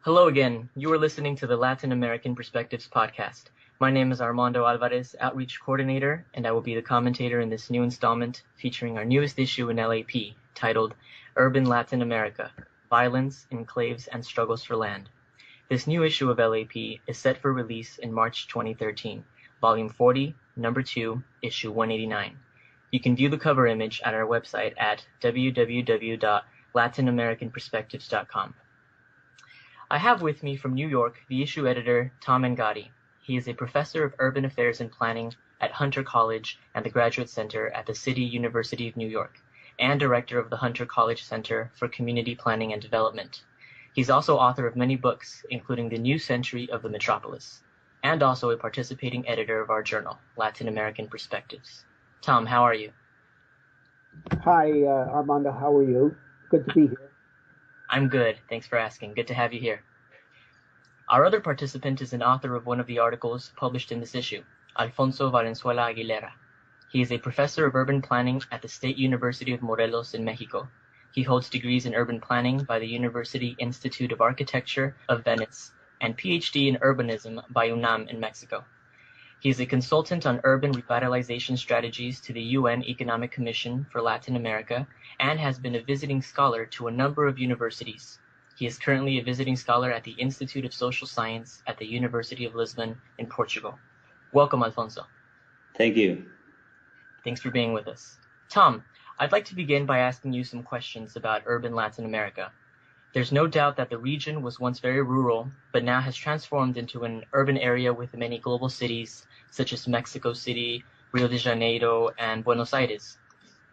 Hello again. You are listening to the Latin American Perspectives podcast. My name is Armando Alvarez, Outreach Coordinator, and I will be the commentator in this new installment featuring our newest issue in LAP, titled Urban Latin America: Violence, Enclaves, and Struggles for Land. This new issue of LAP is set for release in March 2013, Volume 40, Number 2, Issue 189. You can view the cover image at our website at www.latinamericanperspectives.com. I have with me from New York the issue editor, Tom Angotti. He is a professor of urban affairs and planning at Hunter College and the Graduate Center at the City University of New York, and director of the Hunter College Center for Community Planning and Development. He's also author of many books, including The New Century of the Metropolis, and also a participating editor of our journal, Latin American Perspectives. Tom, how are you? Hi, Armando. How are you? Good to be here. I'm good. Thanks for asking. Good to have you here. Our other participant is an author of one of the articles published in this issue, Alfonso Valenzuela Aguilera. He is a professor of urban planning at the State University of Morelos in Mexico. He holds degrees in urban planning by the University Institute of Architecture of Venice and PhD in urbanism by UNAM in Mexico. He is a consultant on urban revitalization strategies to the UN Economic Commission for Latin America and has been a visiting scholar to a number of universities. He is currently a visiting scholar at the Institute of Social Science at the University of Lisbon in Portugal. Welcome, Alfonso. Thank you. Thanks for being with us. Tom, I'd like to begin by asking you some questions about urban Latin America. There's no doubt that the region was once very rural, but now has transformed into an urban area with many global cities, such as Mexico City, Rio de Janeiro, and Buenos Aires.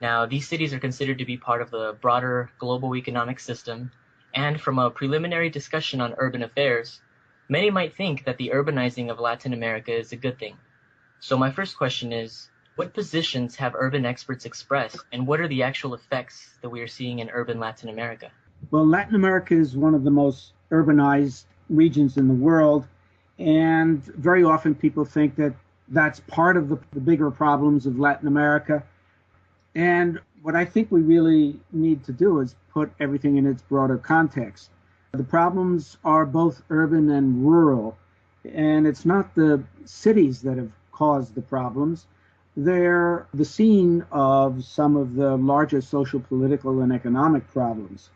Now, these cities are considered to be part of the broader global economic system, and from a preliminary discussion on urban affairs, many might think that the urbanizing of Latin America is a good thing. So my first question is, what positions have urban experts expressed, and what are the actual effects that we are seeing in urban Latin America? Well, Latin America is one of the most urbanized regions in the world, and very often people think that that's part of the bigger problems of Latin America. And what I think we really need to do is put everything in its broader context. The problems are both urban and rural, and it's not the cities that have caused the problems. They're the scene of some of the larger social, political, and economic problems.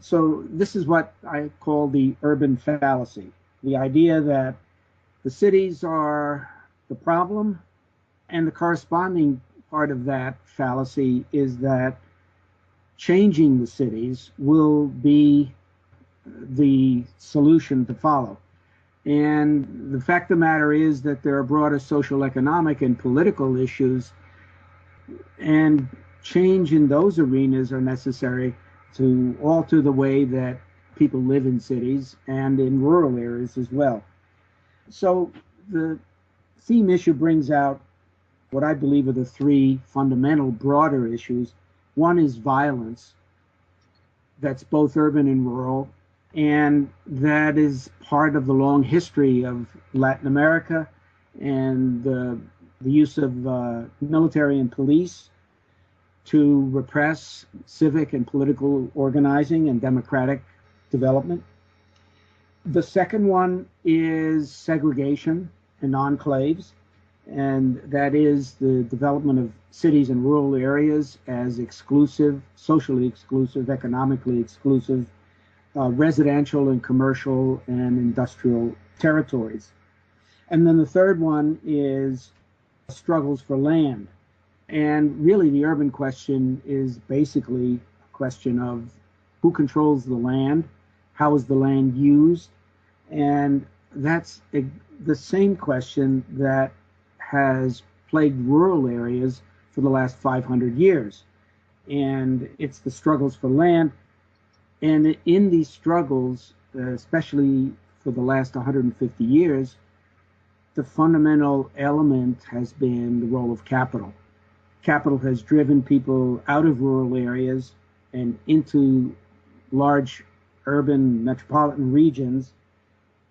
So this is what I call the urban fallacy, the idea that the cities are the problem, and the corresponding part of that fallacy is that changing the cities will be the solution to follow. And the fact of the matter is that there are broader social, economic, and political issues, and change in those arenas are necessary to alter the way that people live in cities and in rural areas as well. So the theme issue brings out what I believe are the three fundamental broader issues. One is violence, that's both urban and rural, and that is part of the long history of Latin America and the use of military and police to repress civic and political organizing and democratic development. The second one is segregation and enclaves, and that is the development of cities and rural areas as exclusive, socially exclusive, economically exclusive, residential and commercial and industrial territories. And then the third one is struggles for land. And really the urban question is basically a question of who controls the land, how is the land used, and that's the same question that has plagued rural areas for the last 500 years. And it's the struggles for land. And in these struggles, especially for the last 150 years, the fundamental element has been the role of capital. Capital has driven people out of rural areas and into large urban metropolitan regions,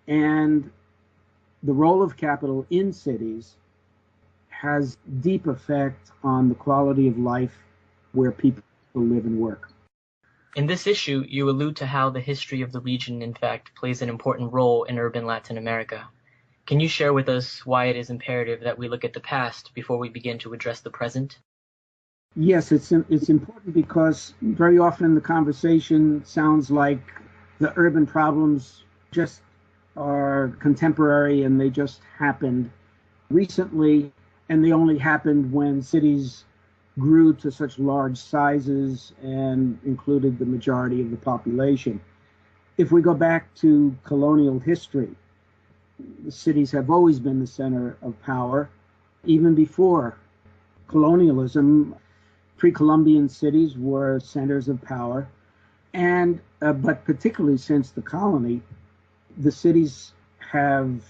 and the role of capital in cities has deep effect on the quality of life where people live and work. In this issue, you allude to how the history of the region, in fact, plays an important role in urban Latin America. Can you share with us why it is imperative that we look at the past before we begin to address the present? Yes, it's important because very often in the conversation sounds like the urban problems just are contemporary and they just happened recently, and they only happened when cities grew to such large sizes and included the majority of the population. If we go back to colonial history, the cities have always been the center of power. Even before colonialism, pre-Columbian cities were centers of power. And but particularly since the colony, the cities have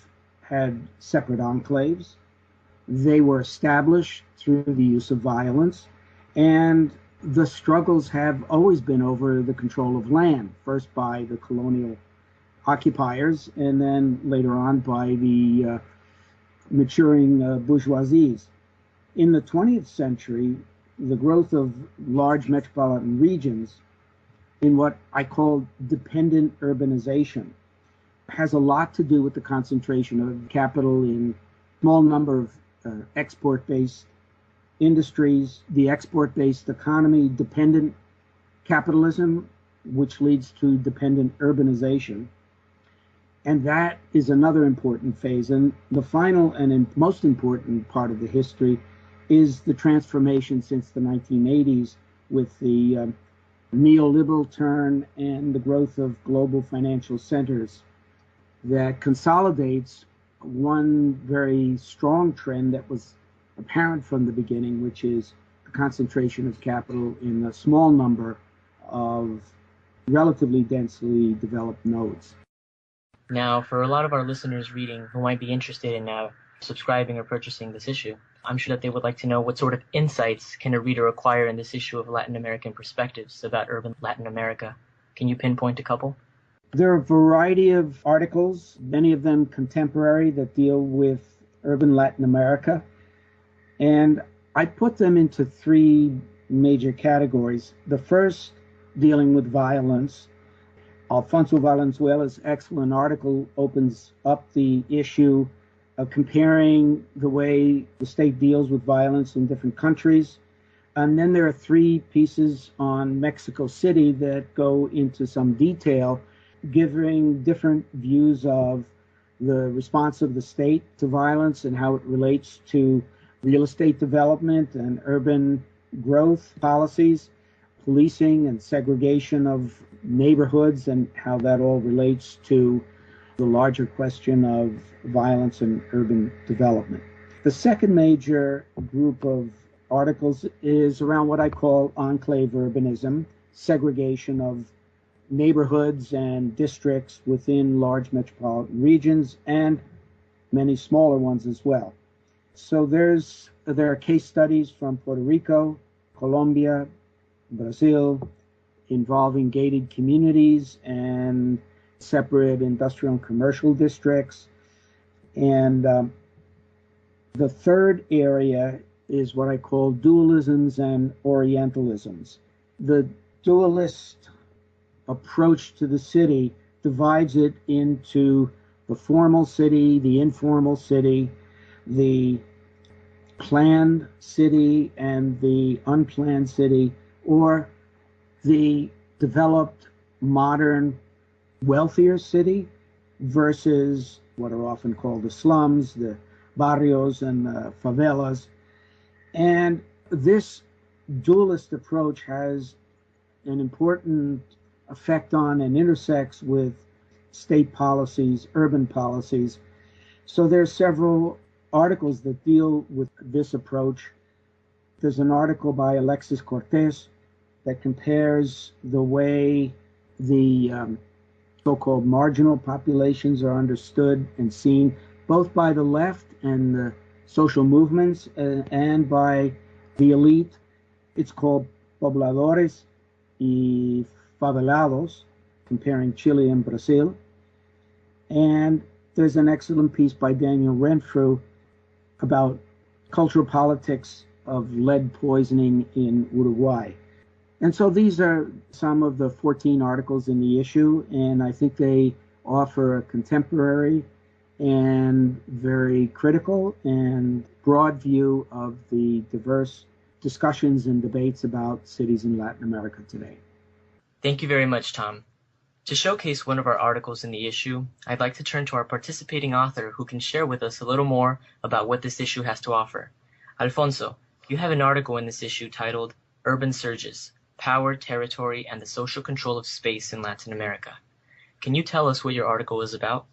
had separate enclaves. They were established through the use of violence, and the struggles have always been over the control of land, first by the colonial occupiers, and then later on by the maturing bourgeoisies. In the 20th century, the growth of large metropolitan regions in what I call dependent urbanization has a lot to do with the concentration of capital in small number of export-based industries, the export-based economy, dependent capitalism, which leads to dependent urbanization. And that is another important phase. And the final and most important part of the history is the transformation since the 1980s with the neoliberal turn and the growth of global financial centers that consolidates one very strong trend that was apparent from the beginning, which is the concentration of capital in a small number of relatively densely developed nodes. Now, for a lot of our listeners reading who might be interested in subscribing or purchasing this issue, I'm sure that they would like to know what sort of insights can a reader acquire in this issue of Latin American perspectives about urban Latin America. Can you pinpoint a couple? There are a variety of articles, many of them contemporary, that deal with urban Latin America. And I put them into three major categories. The first, dealing with violence. Alfonso Valenzuela's excellent article opens up the issue of comparing the way the state deals with violence in different countries. And then there are three pieces on Mexico City that go into some detail, giving different views of the response of the state to violence and how it relates to real estate development and urban growth policies, policing and segregation of neighborhoods, and how that all relates to the larger question of violence and urban development. The second major group of articles is around what I call enclave urbanism, segregation of neighborhoods and districts within large metropolitan regions and many smaller ones as well. So there are case studies from Puerto Rico, Colombia, Brazil, involving gated communities and separate industrial and commercial districts. And the third area is what I call dualisms and orientalisms. The dualist approach to the city divides it into the formal city, the informal city, the planned city, and the unplanned city, or the developed, modern, wealthier city versus what are often called the slums, the barrios and the favelas. And this dualist approach has an important effect on and intersects with state policies, urban policies. So there are several articles that deal with this approach. There's an article by Alexis Cortez that compares the way the so-called marginal populations are understood and seen both by the left and the social movements and by the elite. It's called Pobladores y Favelados, comparing Chile and Brazil. And there's an excellent piece by Daniel Renfrew about cultural politics of lead poisoning in Uruguay. And so these are some of the 14 articles in the issue, and I think they offer a contemporary and very critical and broad view of the diverse discussions and debates about cities in Latin America today. Thank you very much, Tom. To showcase one of our articles in the issue, I'd like to turn to our participating author who can share with us a little more about what this issue has to offer. Alfonso, you have an article in this issue titled Urban Surges, Power, Territory, and the Social Control of Space in Latin America. Can you tell us what your article is about?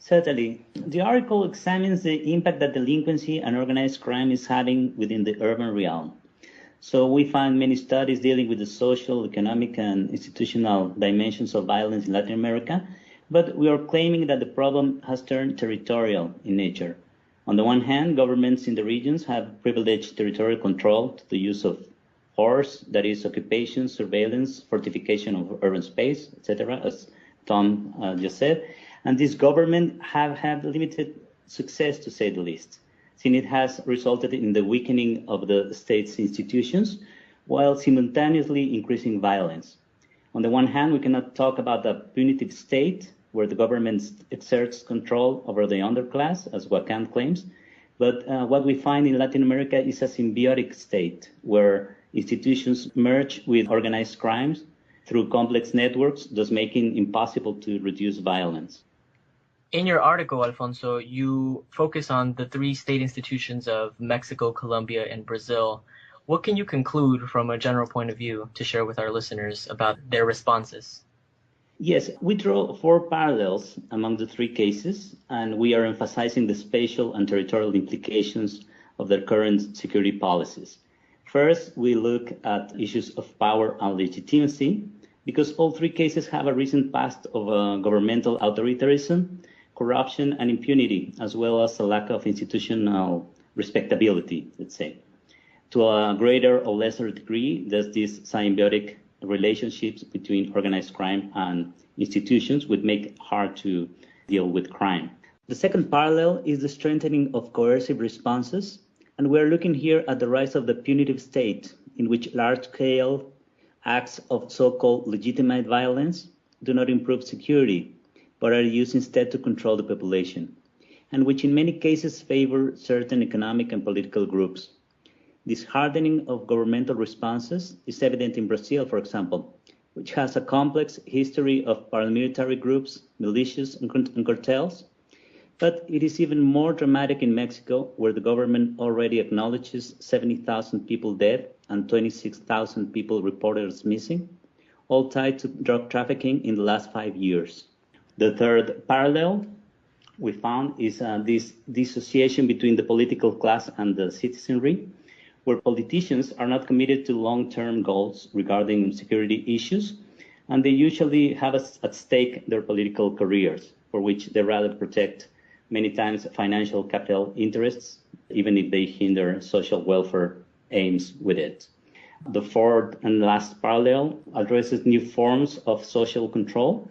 Certainly. The article examines the impact that delinquency and organized crime is having within the urban realm. So we find many studies dealing with the social, economic, and institutional dimensions of violence in Latin America, but we are claiming that the problem has turned territorial in nature. On the one hand, governments in the regions have privileged territorial control to the use of force, that is, occupation, surveillance, fortification of urban space, etc., as Tom just said. And this government have had limited success, to say the least, since it has resulted in the weakening of the state's institutions while simultaneously increasing violence. On the one hand, we cannot talk about a punitive state where the government exerts control over the underclass, as Wacan claims, but what we find in Latin America is a symbiotic state where institutions merge with organized crimes through complex networks, thus making it impossible to reduce violence. In your article, Alfonso, you focus on the three state institutions of Mexico, Colombia, and Brazil. What can you conclude from a general point of view to share with our listeners about their responses? Yes, we draw four parallels among the three cases, and we are emphasizing the spatial and territorial implications of their current security policies. First, we look at issues of power and legitimacy, because all three cases have a recent past of governmental authoritarianism, corruption, and impunity, as well as a lack of institutional respectability, let's say. To a greater or lesser degree, there's these symbiotic relationships between organized crime and institutions would make it hard to deal with crime. The second parallel is the strengthening of coercive responses, and we're looking here at the rise of the punitive state, in which large-scale acts of so-called legitimate violence do not improve security, but are used instead to control the population, and which in many cases favor certain economic and political groups. This hardening of governmental responses is evident in Brazil, for example, which has a complex history of paramilitary groups, militias, and cartels. But it is even more dramatic in Mexico, where the government already acknowledges 70,000 people dead and 26,000 people reported as missing, all tied to drug trafficking in the last 5 years. The third parallel we found is this dissociation between the political class and the citizenry, where politicians are not committed to long-term goals regarding security issues, and they usually have at stake their political careers, for which they rather protect many times financial capital interests, even if they hinder social welfare aims with it. The fourth and last parallel addresses new forms of social control,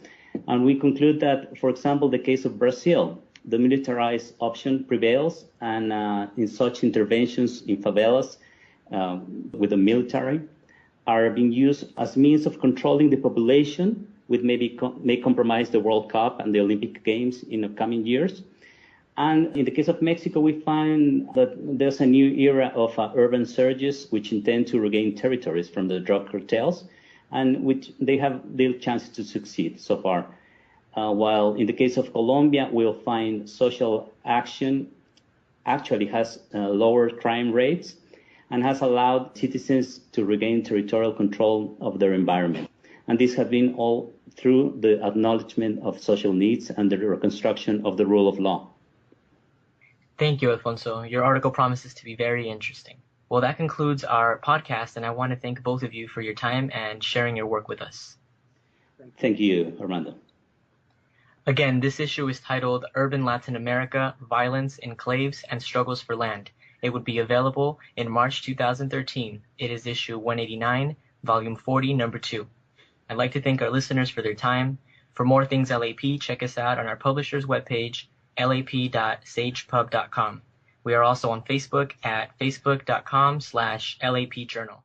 and we conclude that, for example, the case of Brazil, the militarized option prevails, and in such interventions in favelas with the military are being used as means of controlling the population, which may compromise the World Cup and the Olympic Games in the coming years. And in the case of Mexico, we find that there's a new era of urban surges which intend to regain territories from the drug cartels, and which they have little chance to succeed so far. While in the case of Colombia, we'll find social action actually has lower crime rates and has allowed citizens to regain territorial control of their environment. And this has been all through the acknowledgement of social needs and the reconstruction of the rule of law. Thank you, Alfonso. Your article promises to be very interesting. Well, that concludes our podcast, and I want to thank both of you for your time and sharing your work with us. Thank you, Armando. Again, this issue is titled Urban Latin America, Violence, Enclaves, and Struggles for Land. It would be available in March 2013. It is issue 189, volume 40, number 2. I'd like to thank our listeners for their time. For more things LAP, check us out on our publisher's webpage, lap.sagepub.com. We are also on Facebook at facebook.com/LAPjournal.